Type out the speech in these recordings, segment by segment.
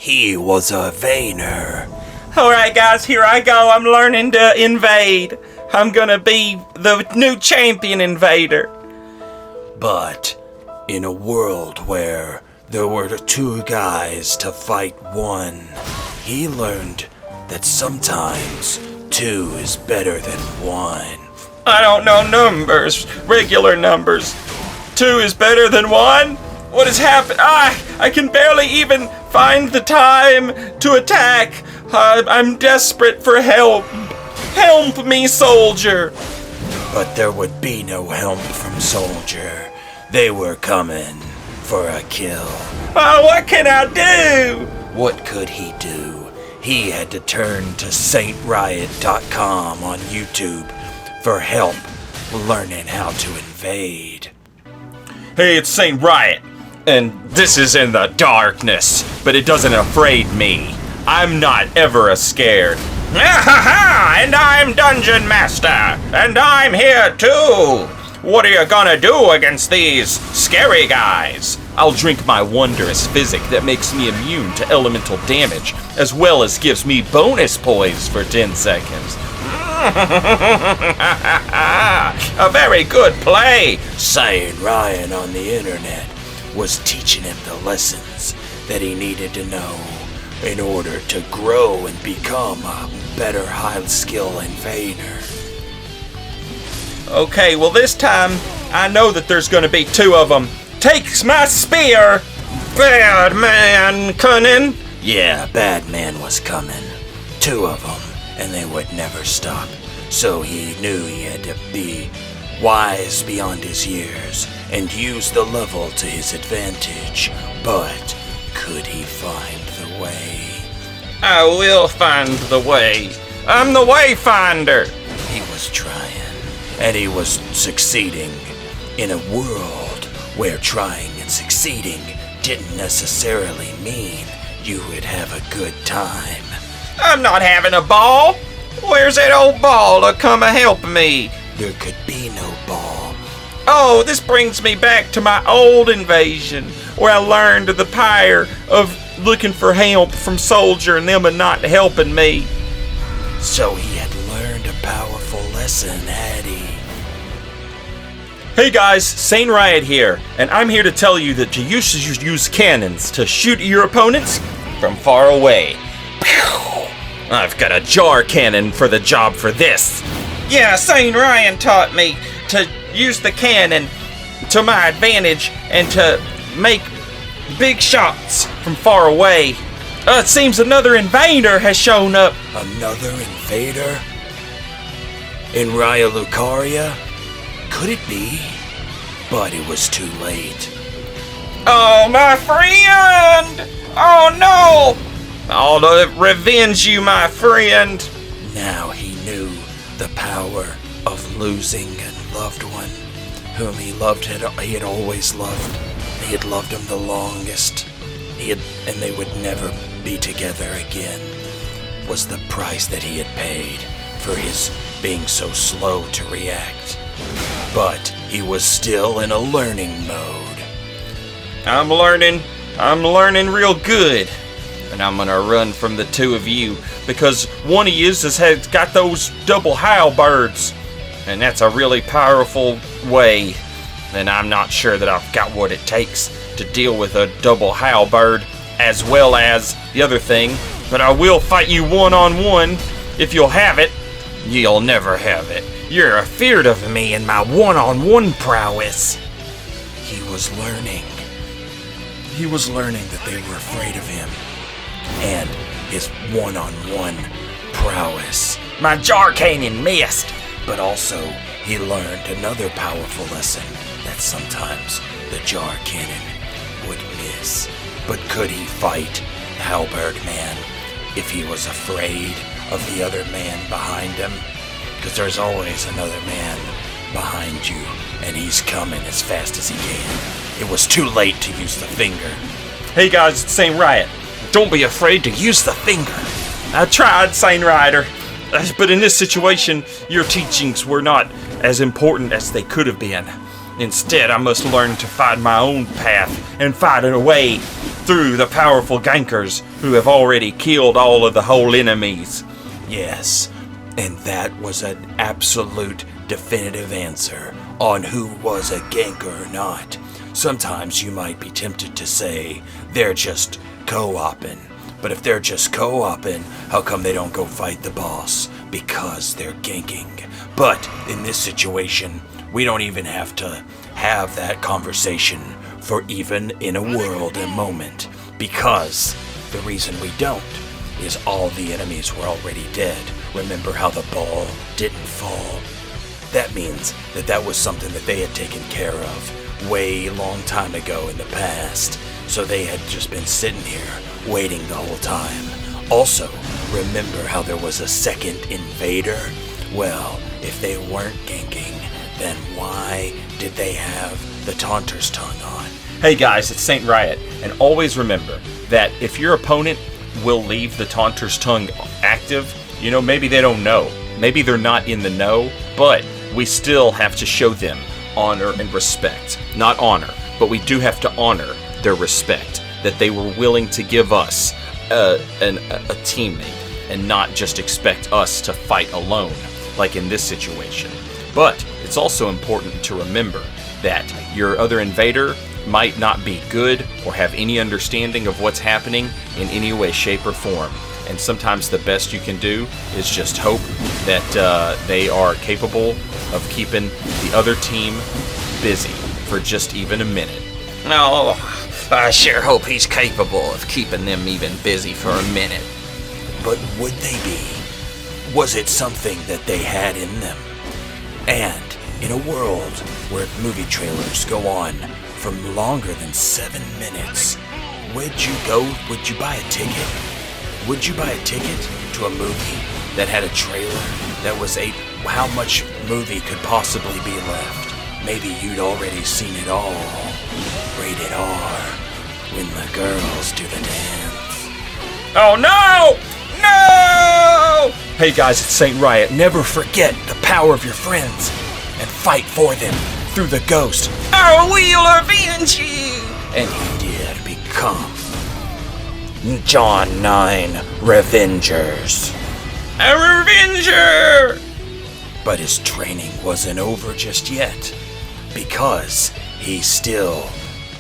he was a Vaner. Alright guys, here I go. I'm learning to invade. I'm gonna be the new champion invader. But in a world where there were two guys to fight one, he learned that sometimes two is better than one. I don't know numbers, regular numbers. 2 is better than 1? What has happened? I can barely even find the time to attack. I'm desperate for help. Help me, soldier. But there would be no help from Soldier. They were coming for a kill. Oh, what can I do? What could he do? He had to turn to SaintRiot.com on YouTube for help learning how to invade. Hey, it's Saint Riot, and this is in the darkness, but it doesn't afraid me. I'm not ever scared. And I'm Dungeon Master, and I'm here too. What are you gonna do against these scary guys? I'll drink my wondrous physic that makes me immune to elemental damage, as well as gives me bonus poise for 10 seconds. A very good play. Saint Ryan on the internet was teaching him the lessons that he needed to know in order to grow and become a better high-skill invader. Okay, well this time, I know that there's gonna be 2 of them. Takes my spear! Bad man, cunning! Yeah, bad man was coming. 2 of them, and they would never stop. So he knew he had to be wise beyond his years and use the level to his advantage. But could he find the way? I will find the way. I'm the wayfinder. He was trying, and he was succeeding in a world where trying and succeeding didn't necessarily mean you would have a good time. I'm not having a ball. Where's that old ball to come and help me? There could be no ball. Oh, this brings me back to my old invasion, where I learned the power of looking for help from Soldier and them not helping me. So he had learned a powerful lesson, had he? Hey guys, Saint Riot here, and I'm here to tell you that you should use cannons to shoot your opponents from far away. I've got a jar cannon for the job for this. Yeah, Saint Ryan taught me to use the cannon to my advantage and to make big shots from far away. It seems another invader has shown up. Another invader? In Raya Lucaria? Could it be? But it was too late. Oh, my friend! Oh, no! I'll revenge you, my friend. Now he knew the power of losing a loved one whom he had always loved. He had loved him the longest. And they would never be together again. Was the price that he had paid for his being so slow to react. But he was still in a learning mode. I'm learning real good. And I'm gonna run from the 2 of you because one of you has got those double halberds, and that's a really powerful way. And I'm not sure that I've got what it takes to deal with a double halberd as well as the other thing, but I will fight you one-on-one if you'll have it. You'll never have it. You're afeard of me and my one-on-one prowess. He was learning. He was learning that they were afraid of him and his one-on-one prowess. My jar cannon missed. But also, he learned another powerful lesson, that sometimes the jar cannon would miss. But could he fight Halberd Man if he was afraid of the other man behind him? Because there's always another man behind you, and he's coming as fast as he can. It was too late to use the finger. Hey guys, it's Saint Riot. Don't be afraid to use the finger. I tried, Saint Rider. But in this situation, your teachings were not as important as they could have been. Instead, I must learn to find my own path and find a way through the powerful gankers who have already killed all of the whole enemies. Yes, and that was an absolute definitive answer on who was a ganker or not. Sometimes you might be tempted to say they're just co-oping. But if they're just co-oping, how come they don't go fight the boss? Because they're ganking. But in this situation, we don't even have to have that conversation for even in a world, a moment. Because the reason we don't is all the enemies were already dead. Remember how the ball didn't fall? That means that that was something that they had taken care of way long time ago in the past. So they had just been sitting here waiting the whole time. Also, remember how there was a second invader? Well, if they weren't ganking, then why did they have the Taunter's Tongue on? Hey guys, it's Saint Riot, and always remember that if your opponent will leave the Taunter's Tongue active, you know, maybe they don't know. Maybe they're not in the know, but we still have to show them honor and respect. Not honor, but we do have to honor their respect, that they were willing to give us a teammate and not just expect us to fight alone, like in this situation. But it's also important to remember that your other invader might not be good or have any understanding of what's happening in any way, shape, or form. And sometimes the best you can do is just hope that they are capable of keeping the other team busy for just even a minute. No, I sure hope he's capable of keeping them even busy for a minute. But would they be? Was it something that they had in them? And in a world where movie trailers go on for longer than 7 minutes, would you buy a ticket? Would you buy a ticket to a movie that had a trailer that was how much movie could possibly be left? Maybe you'd already seen it all. Rated R. When the girls do the dance. Oh no! No! Hey guys, it's Saint Riot. Never forget the power of your friends and fight for them through the ghost. I will avenge you! And he did become John 9 Revengers. A Revenger! But his training wasn't over just yet, because he still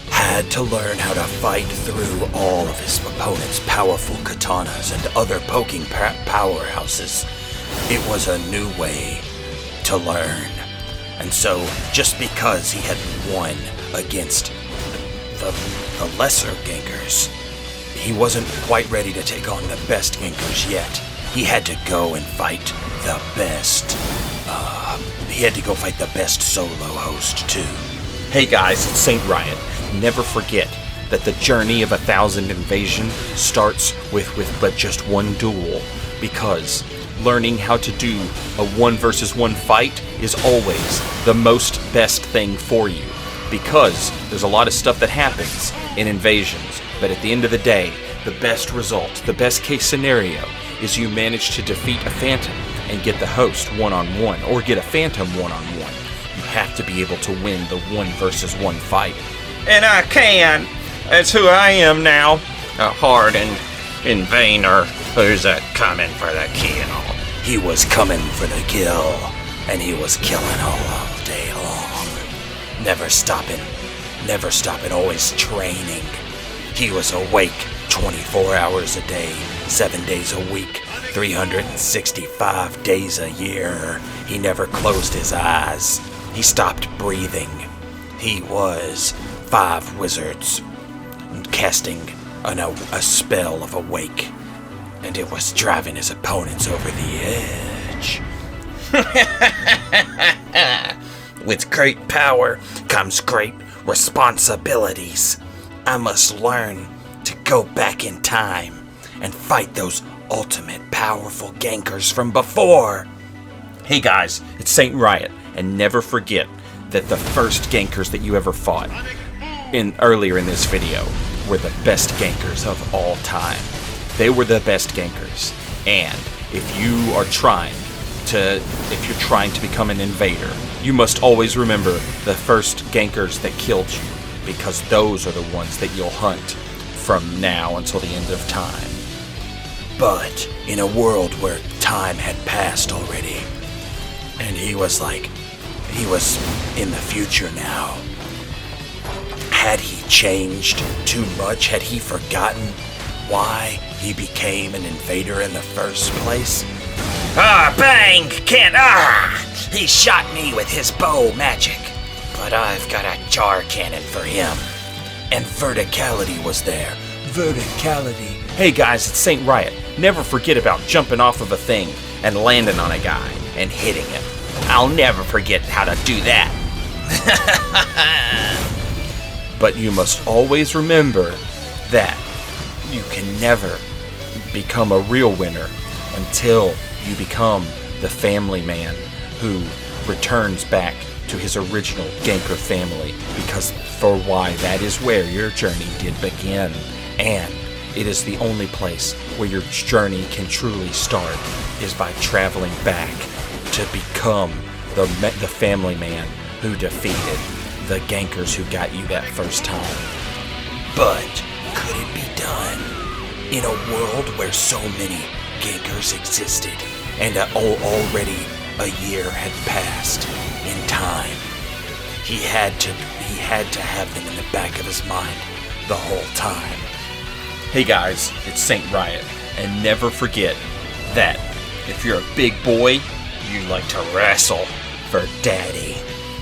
had to learn how to fight through all of his opponent's powerful katanas and other poking powerhouses. It was a new way to learn. And so, just because he had won against the lesser gankers, he wasn't quite ready to take on the best gankers yet. He had to go and fight the best. He had to go fight the best solo host, too. Hey guys, it's Saint Riot. Never forget that the journey of 1,000 invasion starts with but just one duel, because learning how to do a 1 versus 1 fight is always the most best thing for you, because there's a lot of stuff that happens in invasions, but at the end of the day, the best result, the best case scenario, is you manage to defeat a phantom and get the host one-on-one, or get a phantom one-on-one. You have to be able to win the 1 versus 1 fight. And I can. That's who I am now. A hardened invader who's coming for the kill. He was coming for the kill, and he was killing all day long. Never stopping, always training. He was awake 24 hours a day, 7 days a week, 365 days a year. He never closed his eyes. He stopped breathing. He was 5 wizards casting a spell of awake, and it was driving his opponents over the edge. With great power comes great responsibilities. I must learn to go back in time and fight those ultimate powerful gankers from before. Hey guys, it's Saint Riot, and never forget that the first gankers that you ever fought earlier in this video were the best gankers of all time. They were the best gankers, and if you're trying to become an invader, you must always remember the first gankers that killed you, because those are the ones that you'll hunt from now until the end of time. But in a world where time had passed already, and he was in the future now, had he changed too much? Had he forgotten why he became an invader in the first place? Bang! He shot me with his bow magic. But I've got a jar cannon for him. And verticality was there. Verticality. Hey guys, it's Saint Riot. Never forget about jumping off of a thing and landing on a guy and hitting him. I'll never forget how to do that. But you must always remember that you can never become a real winner until you become the family man who returns back to his original Ganker family, because for why that is where your journey did begin, and it is the only place where your journey can truly start is by traveling back to become the family man who defeated the Gankers who got you that first time. But could it be done in a world where so many Gankers existed and already a year had passed in time? He had to have them in the back of his mind the whole time. Hey guys, it's Saint Riot, and never forget that if you're a big boy, you like to wrestle for daddy,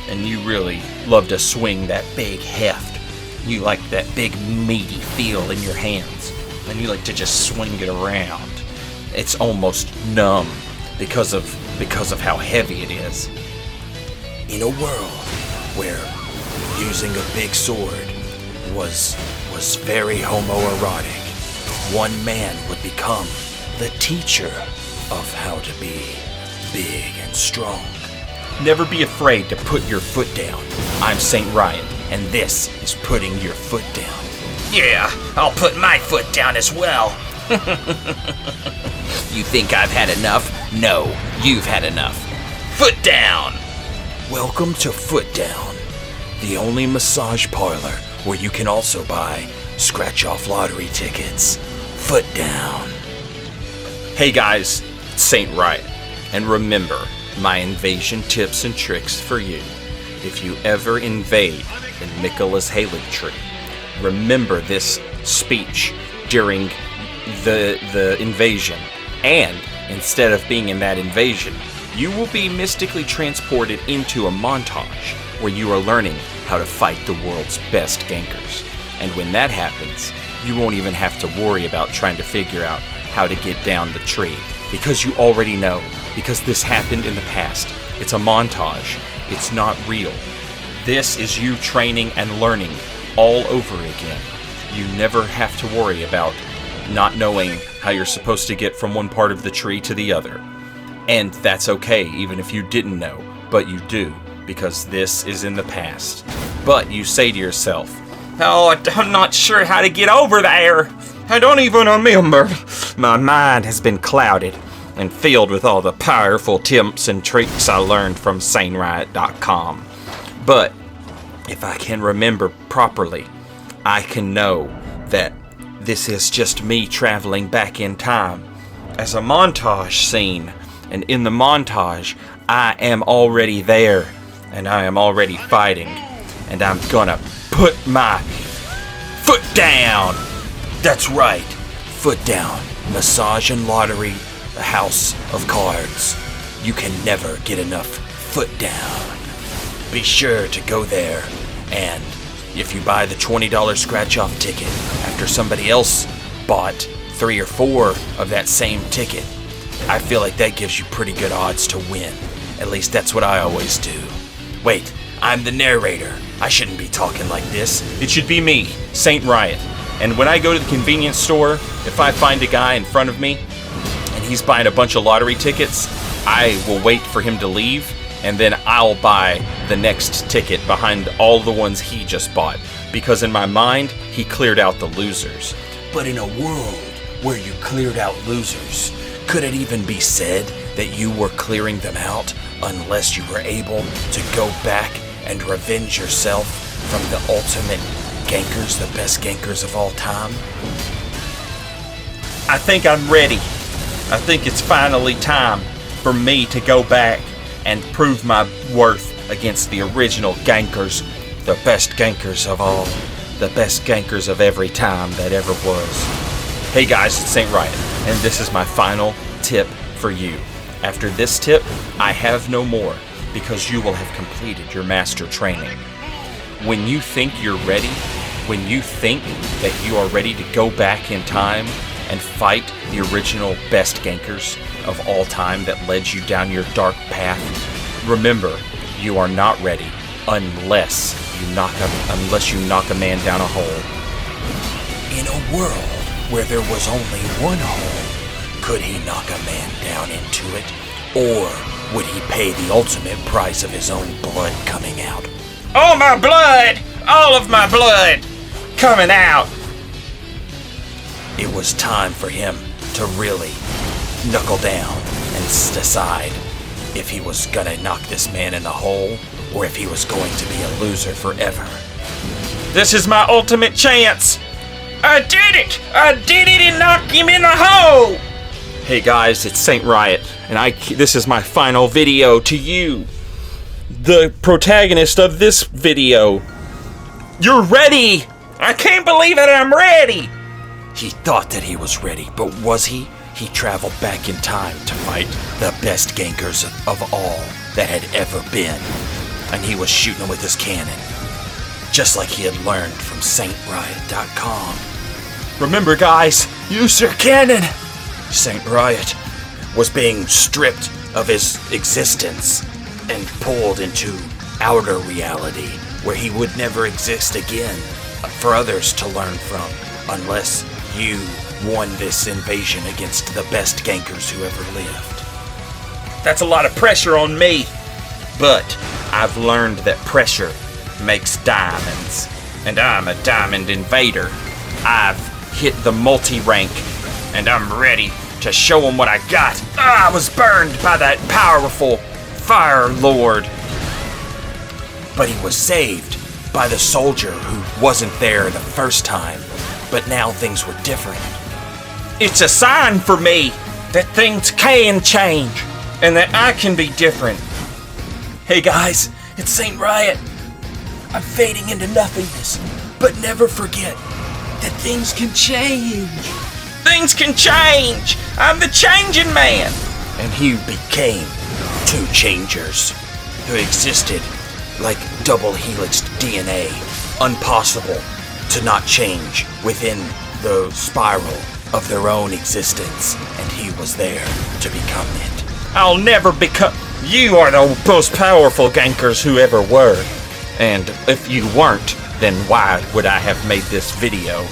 and you really love to swing that big heft. You like that big meaty feel in your hands, and you like to just swing it around. It's almost numb because of how heavy it is. In a world where using a big sword was very homoerotic, one man would become the teacher of how to be big and strong. Never be afraid to put your foot down. I'm Saint Riot, and this is putting your foot down. Yeah, I'll put my foot down as well. You think I've had enough? No, you've had enough. Foot down! Welcome to Foot Down, the only massage parlor where you can also buy scratch-off lottery tickets. Foot down. Hey guys, it's Saint Riot, and remember my invasion tips and tricks for you. If you ever invade in Miquella's Haligtree, remember this speech during the invasion, and instead of being in that invasion, you will be mystically transported into a montage where you are learning how to fight the world's best gankers. And when that happens, you won't even have to worry about trying to figure out how to get down the tree, because you already know, because this happened in the past. It's a montage. It's not real. This is you training and learning all over again. You never have to worry about not knowing how you're supposed to get from one part of the tree to the other. And that's okay, even if you didn't know, but you do, because this is in the past. But you say to yourself, Oh, I'm not sure how to get over there. I don't even remember. My mind has been clouded and filled with all the powerful tips and tricks I learned from SaintRiot.com. but if I can remember properly, I can know that this is just me traveling back in time as a montage scene. And in the montage, I am already there, and I am already fighting, and I'm gonna put my foot down. That's right. Foot Down. Massage and lottery. A house of cards. You can never get enough Foot Down. Be sure to go there, and if you buy the $20 scratch-off ticket after somebody else bought 3 or 4 of that same ticket, I feel like that gives you pretty good odds to win. At least that's what I always do. Wait, I'm the narrator. I shouldn't be talking like this. It should be me, Saint Riot. And when I go to the convenience store, if I find a guy in front of me and he's buying a bunch of lottery tickets, I will wait for him to leave, and then I'll buy the next ticket behind all the ones he just bought, because in my mind, he cleared out the losers. But in a world where you cleared out losers, could it even be said that you were clearing them out unless you were able to go back and revenge yourself from the ultimate Gankers, the best Gankers of all time? I think I'm ready. I think it's finally time for me to go back and prove my worth against the original Gankers, the best Gankers of all, the best Gankers of every time that ever was. Hey guys, it's Saint Raya, and this is my final tip for you. After this tip, I have no more, because you will have completed your master training. When you think you're ready, when you think that you are ready to go back in time and fight the original best Gankers of all time that led you down your dark path, remember, you are not ready unless you knock a man down a hole. In a world where there was only one hole, could he knock a man down into it? Or would he pay the ultimate price of his own blood coming out? Oh, my blood! All of my blood coming out! It was time for him to really knuckle down and decide if he was gonna knock this man in the hole or if he was going to be a loser forever. This is my ultimate chance! I did it! I did it and knocked him in the hole! Hey guys, it's Saint Riot, and this is my final video to you, the protagonist of this video. You're ready! I can't believe it, I'm ready! He thought that he was ready, but was he? He traveled back in time to fight the best Gankers of all that had ever been. And he was shooting them with his cannon, just like he had learned from SaintRiot.com. Remember guys, use your cannon! Saint Riot was being stripped of his existence and pulled into outer reality where he would never exist again for others to learn from unless you won this invasion against the best Gankers who ever lived. That's a lot of pressure on me, but I've learned that pressure makes diamonds, and I'm a diamond invader. I've hit the multi-rank, and I'm ready to show them what I got. I was burned by that powerful Fire Lord. But he was saved by the soldier who wasn't there the first time, but now things were different. It's a sign for me that things can change, and that I can be different. Hey guys, it's Saint Riot. I'm fading into nothingness, but never forget that things can change. Things can change! I'm the changing man! And he became two changers who existed like double helixed DNA, impossible to not change within the spiral of their own existence, and he was there to become it. I'll never become... You are the most powerful Gankers who ever were. And if you weren't, then why would I have made this video?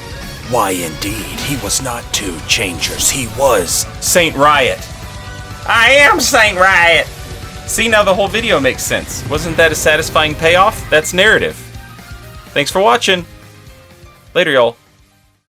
Why indeed, he was not two changers, he was Saint Riot. I am Saint Riot! See, now the whole video makes sense. Wasn't that a satisfying payoff? That's narrative. Thanks for watching. Later, y'all.